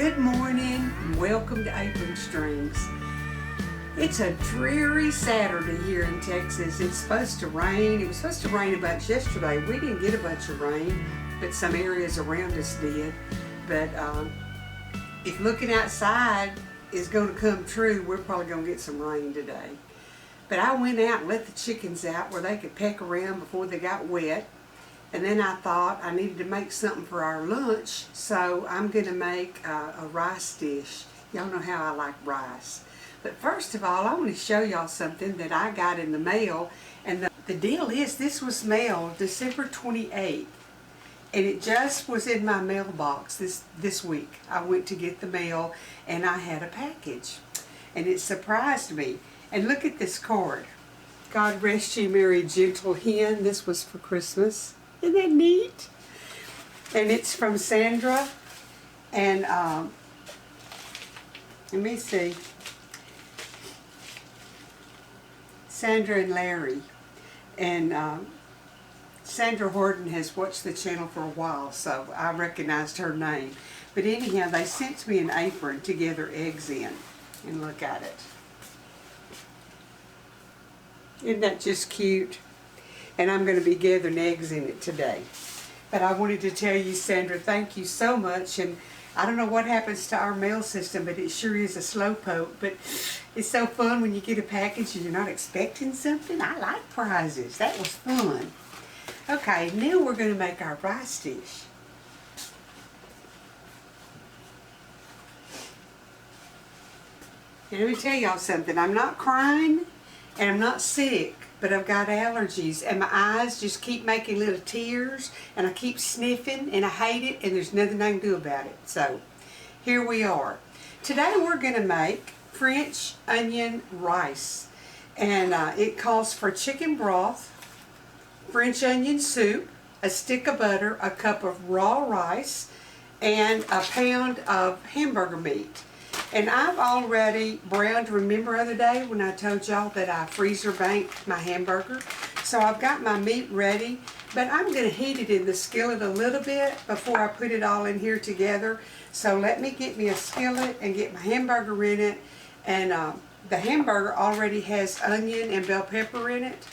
Good morning and welcome to Apron Strings. It's a dreary Saturday here in Texas. It's supposed to rain. It was supposed to rain a bunch yesterday. We didn't get a bunch of rain, but some areas around us did. But if looking outside is going to come true, we're probably going to get some rain today. But I went out and let the chickens out where they could peck around before they got wet. And then I thought I needed to make something for our lunch, so I'm going to make a rice dish. Y'all know how I like rice. But first of all, I want to show y'all something that I got in the mail. And the deal is, this was mailed December 28th. And it just was in my mailbox this week. I went to get the mail and I had a package. And it surprised me. And look at this card. God rest you, merry gentle hen. This was for Christmas. Isn't that neat? And it's from Sandra and let me see, Sandra and Larry. And Sandra Horton has watched the channel for a while, so I recognized her name. But anyhow, they sent me an apron to gather eggs in. And look at it. Isn't that just cute? And I'm going to be gathering eggs in it today. But I wanted to tell you, Sandra, thank you so much. And I don't know what happens to our mail system, but it sure is a slowpoke. But it's so fun when you get a package and you're not expecting something. I like prizes. That was fun. Okay, now we're going to make our rice dish. And let me tell y'all something. I'm not crying and I'm not sick. But I've got allergies and my eyes just keep making little tears and I keep sniffing and I hate it and there's nothing I can do about it. So here we are. Today we're going to make French onion rice. And it calls for chicken broth, French onion soup, a stick of butter, a cup of raw rice, and a pound of hamburger meat. And I've already browned, remember the other day when I told y'all that I freezer banked my hamburger? So I've got my meat ready, but I'm going to heat it in the skillet a little bit before I put it all in here together. So let me get me a skillet and get my hamburger in it. And the hamburger already has onion and bell pepper in it.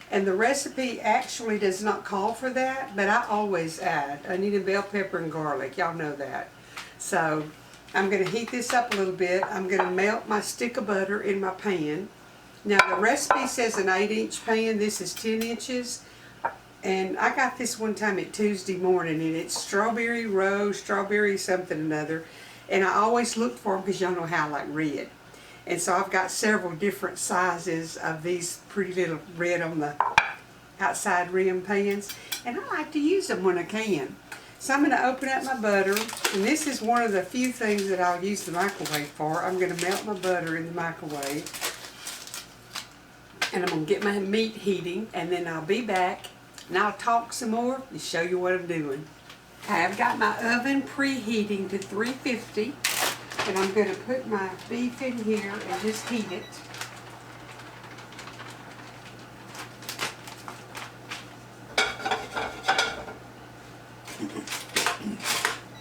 And the recipe actually does not call for that, but I always add onion and bell pepper and garlic. Y'all know that. So I'm going to heat this up a little bit. I'm going to melt my stick of butter in my pan. Now the recipe says an 8-inch pan. This is 10 inches. And I got this one time at Tuesday morning and it's strawberry rose, strawberry something or another. And I always look for them because y'all know how I like red. And so I've got several different sizes of these pretty little red on the outside rim pans. And I like to use them when I can. So I'm going to open up my butter, and this is one of the few things that I'll use the microwave for. I'm going to melt my butter in the microwave, and I'm going to get my meat heating, and then I'll be back, and I'll talk some more and show you what I'm doing. Okay, I've got my oven preheating to 350, and I'm going to put my beef in here and just heat it.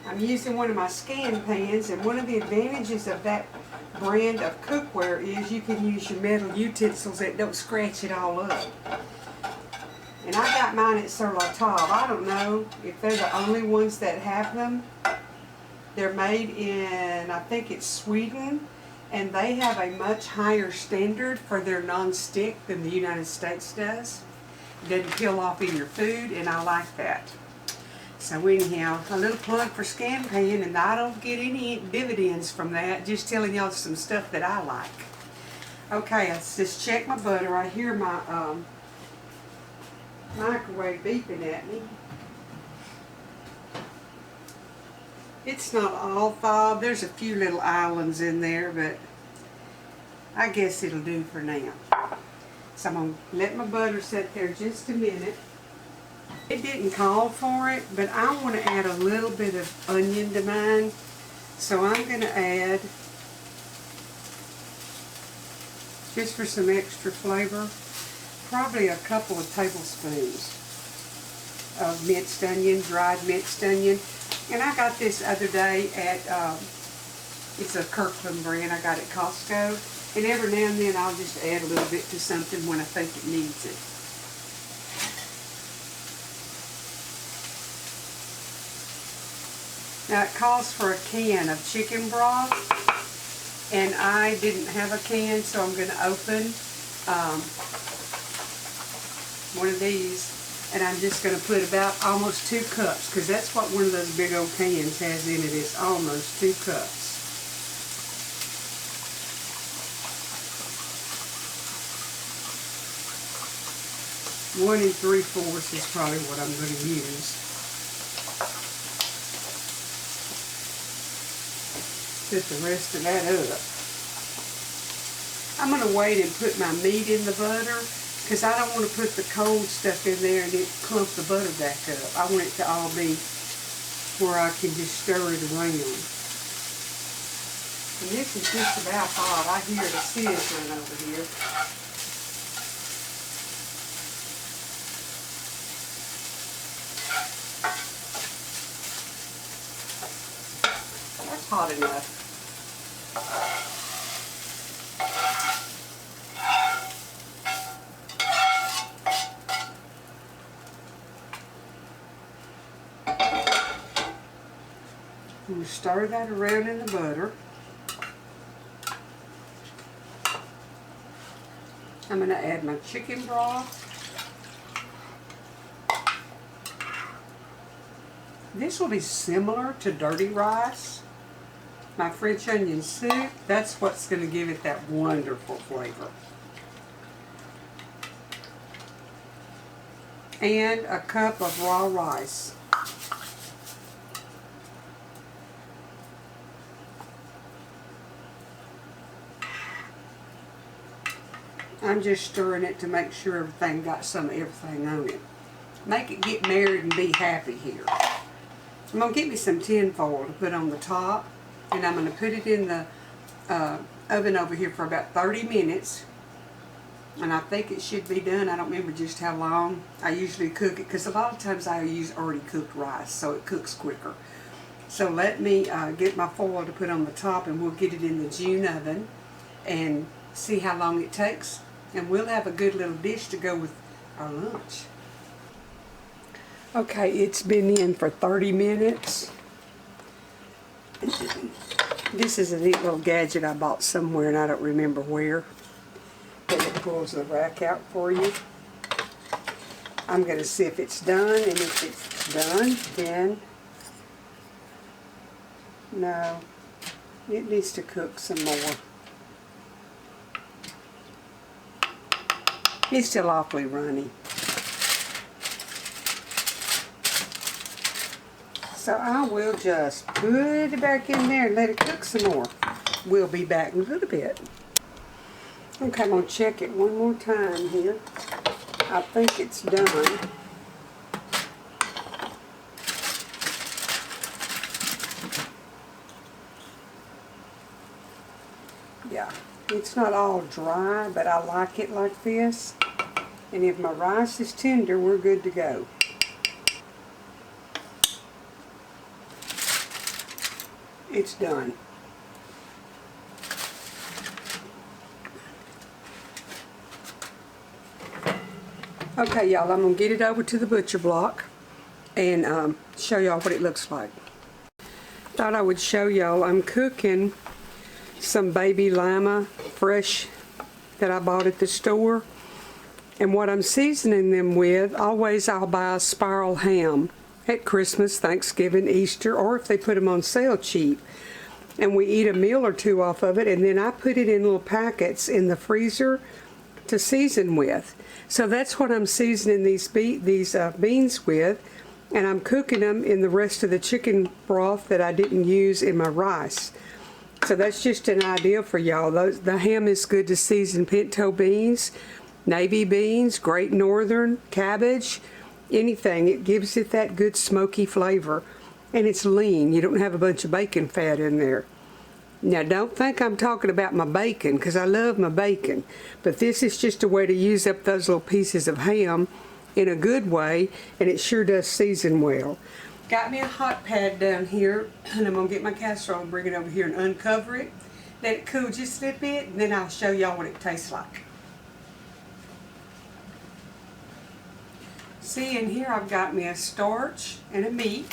I'm using one of my scan pans, and one of the advantages of that brand of cookware is you can use your metal utensils that don't scratch it all up. And I got mine at Sur La Table. I don't know if they're the only ones that have them. They're made in, I think it's Sweden, and they have a much higher standard for their non-stick than the United States does. It doesn't peel off in your food, and I like that. So anyhow, a little plug for Scan Pan, and I don't get any dividends from that, just telling y'all some stuff that I like. Okay, let's just check my butter. I hear my microwave beeping at me. It's not all thawed. There's a few little islands in there, but I guess it'll do for now. So I'm going to let my butter sit there just a minute. It didn't call for it, but I want to add a little bit of onion to mine. So I'm going to add, just for some extra flavor, probably a couple of tablespoons of minced onion, dried minced onion. And I got this other day at It's a Kirkland brand I got at Costco. And every now and then I'll just add a little bit to something when I think it needs it. Now it calls for a can of chicken broth, and I didn't have a can, so I'm going to open one of these, and I'm just going to put about almost 2 cups, because that's what one of those big old cans has in it. It's almost 2 cups. One and 3/4 is probably what I'm going to use. Put the rest of that up. I'm going to wait and put my meat in the butter, because I don't want to put the cold stuff in there and it clump the butter back up. I want it to all be where I can just stir it around. And this is just about hot. I hear the sizzling over here. That's hot enough. I'm going to stir that around in the butter. I'm going to add my chicken broth. This will be similar to dirty rice. My French onion soup, that's what's going to give it that wonderful flavor. And a cup of raw rice. I'm just stirring it to make sure everything got some of everything on it. Make it get married and be happy here. I'm going to get me some tin foil to put on the top, and I'm going to put it in the oven over here for about 30 minutes. And I think it should be done. I don't remember just how long. I usually cook it, because a lot of times I use already cooked rice, so it cooks quicker. So let me get my foil to put on the top, and we'll get it in the June oven and see how long it takes. And we'll have a good little dish to go with our lunch. Okay, it's been in for 30 minutes. This is a neat little gadget I bought somewhere, and I don't remember where. But it pulls the rack out for you. I'm going to see if it's done, and if it's done, then no, it needs to cook some more. It's still awfully runny. So I will just put it back in there and let it cook some more. We'll be back in a little bit. Okay, I'm going to check it one more time here. I think it's done. Yeah, it's not all dry, but I like it like this. And if my rice is tender, we're good to go. It's done. Okay, y'all, I'm going to get it over to the butcher block and show y'all what it looks like. Thought I would show y'all, I'm cooking some baby lima fresh that I bought at the store. And what I'm seasoning them with, always I'll buy a spiral ham at Christmas, Thanksgiving, Easter, or if they put them on sale cheap. And we eat a meal or two off of it, and then I put it in little packets in the freezer to season with. So that's what I'm seasoning these beans with, and I'm cooking them in the rest of the chicken broth that I didn't use in my rice. So that's just an idea for y'all. The ham is good to season pinto beans, navy beans, Great Northern, cabbage, anything. It gives it that good smoky flavor, and it's lean. You don't have a bunch of bacon fat in there. Now don't think I'm talking about my bacon, because I love my bacon, but this is just a way to use up those little pieces of ham in a good way, and it sure does season well. got me a hot pad down here, and I'm going to get my casserole and bring it over here and uncover it. Let it cool just a little bit, and then I'll show y'all what it tastes like. See, in here I've got me a starch and a meat.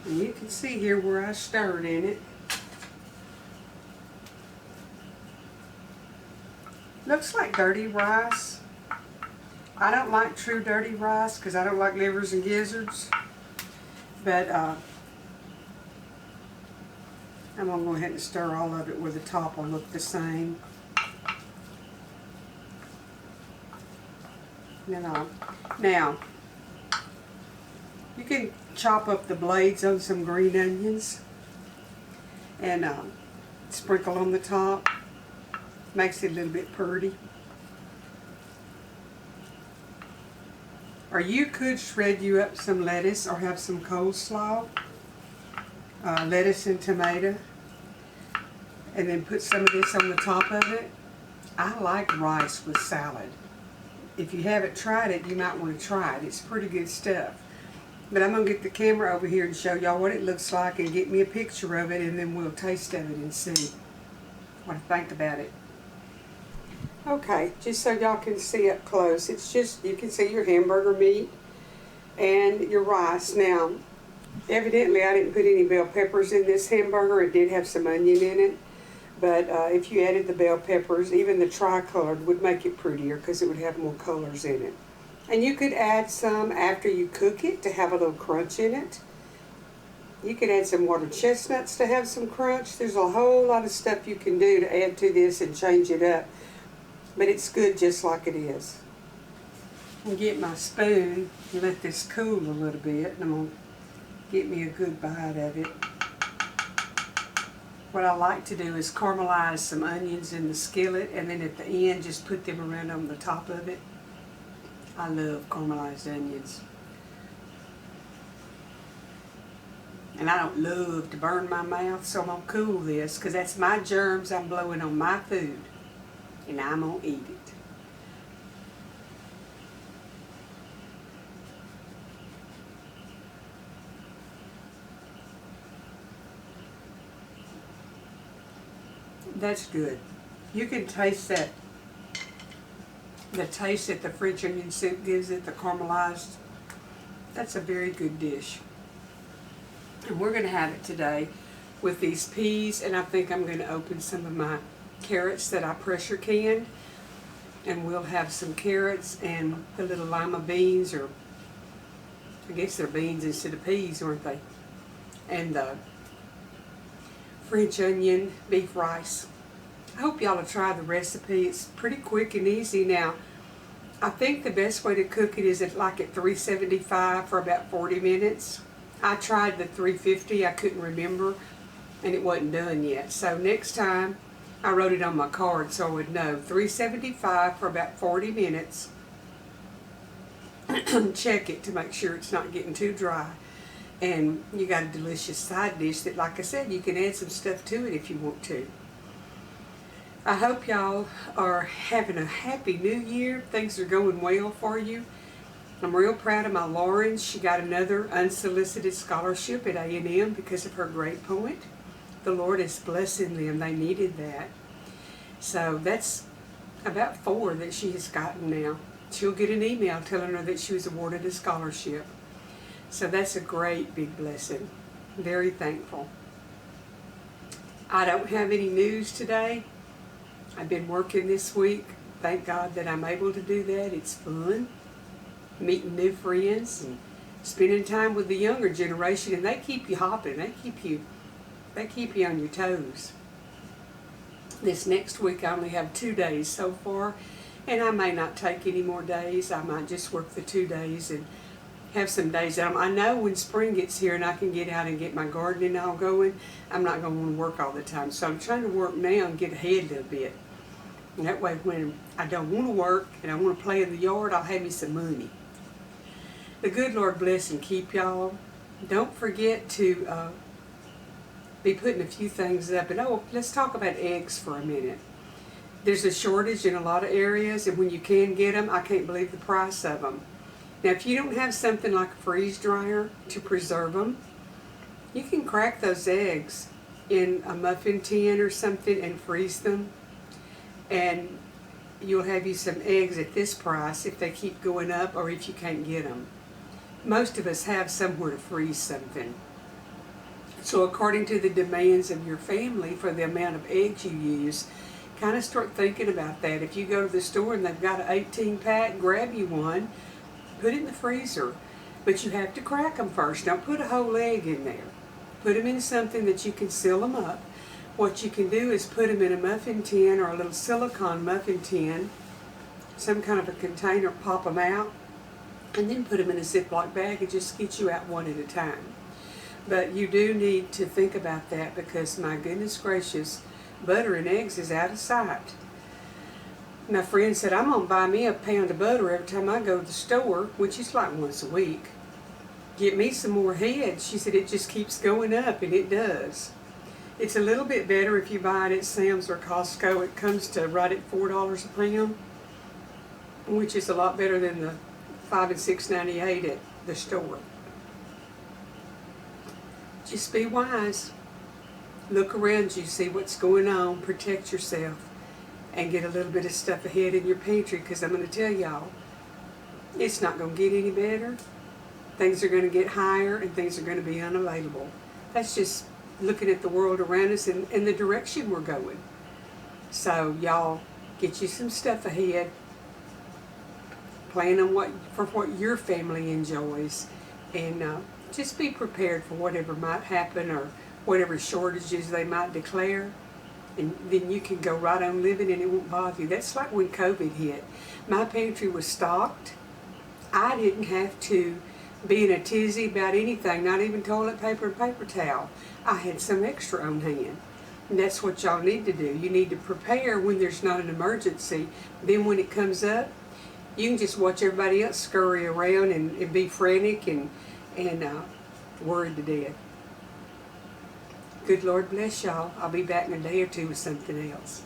And you can see here where I stirred in it. Looks like dirty rice. I don't like true dirty rice because I don't like livers and gizzards. But I'm going to go ahead and stir all of it where the top will look the same. Now, you can chop up the blades on some green onions and sprinkle on the top. Makes it a little bit pretty. Or you could shred you up some lettuce or have some coleslaw, lettuce and tomato, and then put some of this on the top of it. I like rice with salad. If you haven't tried it, you might want to try it. It's pretty good stuff. But I'm going to get the camera over here and show y'all what it looks like and get me a picture of it, and then we'll taste of it and see what I think about it. Okay, just so y'all can see up close, it's just, you can see your hamburger meat and your rice. Now, evidently I didn't put any bell peppers in this hamburger. It did have some onion in it, but if you added the bell peppers, even the tricolored would make it prettier because it would have more colors in it. And you could add some after you cook it to have a little crunch in it. You could add some water chestnuts to have some crunch. There's a whole lot of stuff you can do to add to this and change it up. But it's good just like it is. I'm going to get my spoon and let this cool a little bit, and I'm going to get me a good bite of it. What I like to do is caramelize some onions in the skillet, and then at the end just put them around on the top of it. I love caramelized onions. And I don't love to burn my mouth, so I'm going to cool this because that's my germs I'm blowing on my food. And I'm going to eat it. That's good. You can taste that, the taste that the French onion soup gives it, the caramelized. That's a very good dish. And we're going to have it today with these peas, and I think I'm going to open some of my carrots that I pressure canned, and we'll have some carrots and the little lima beans, or I guess they're beans instead of peas, aren't they? And the French onion beef rice. I hope y'all will try the recipe. It's pretty quick and easy. Now, I think the best way to cook it is at 375 for about 40 minutes. I tried the 350, I couldn't remember, and it wasn't done yet. So next time, I wrote it on my card so I would know. 375 for about 40 minutes. Check it to make sure it's not getting too dry. And you got a delicious side dish that, like I said, you can add some stuff to it if you want to. I hope y'all are having a happy new year. Things are going well for you. I'm real proud of my Lauren. She got another unsolicited scholarship at A&M because of her grade point. The Lord is blessing them. They needed that. So that's about 4 that she has gotten now. She'll get an email telling her that she was awarded a scholarship. So that's a great big blessing. Very thankful. I don't have any news today. I've been working this week. Thank God that I'm able to do that. It's fun. Meeting new friends and spending time with the younger generation, and they keep you hopping. They keep you on your toes. This next week I only have 2 days so far, and I may not take any more days. I might just work the 2 days and have some days out. I know when spring gets here and I can get out and get my gardening all going, I'm not going to want to work all the time. So I'm trying to work now and get ahead a little bit. And that way when I don't want to work and I want to play in the yard, I'll have me some money. The good Lord bless and keep y'all. Don't forget to be putting a few things up. And let's talk about eggs for a minute. There's a shortage in a lot of areas, and when you can get them, I can't believe the price of them. Now, if you don't have something like a freeze dryer to preserve them, you can crack those eggs in a muffin tin or something and freeze them, and you'll have you some eggs at this price if they keep going up or if you can't get them. Most of us have somewhere to freeze something. So according to the demands of your family for the amount of eggs you use, kind of start thinking about that. If you go to the store and they've got an 18-pack, grab you one, put it in the freezer. But you have to crack them first. Don't put a whole egg in there. Put them in something that you can seal them up. What you can do is put them in a muffin tin or a little silicone muffin tin, some kind of a container, pop them out, and then put them in a Ziploc bag and just get you out one at a time. But you do need to think about that because, my goodness gracious, butter and eggs is out of sight. My friend said, I'm going to buy me a pound of butter every time I go to the store, which is like once a week. Get me some more heads. She said it just keeps going up, and it does. It's a little bit better if you buy it at Sam's or Costco. It comes to right at $4 a pound, which is a lot better than the $5 and $6.98 at the store. Just be wise. Look around you, see what's going on, protect yourself, and get a little bit of stuff ahead in your pantry, because I'm going to tell y'all, it's not going to get any better. Things are going to get higher, and things are going to be unavailable. That's just looking at the world around us and the direction we're going. So y'all, get you some stuff ahead. Plan on what your family enjoys, and just be prepared for whatever might happen or whatever shortages they might declare, and then you can go right on living and it won't bother you. That's like when COVID hit. My pantry was stocked. I didn't have to be in a tizzy about anything, not even toilet paper and paper towel. I had some extra on hand. And that's what y'all need to do. You need to prepare when there's not an emergency. Then when it comes up, you can just watch everybody else scurry around and be frantic and worried to death. Good Lord bless y'all. I'll be back in a day or two with something else.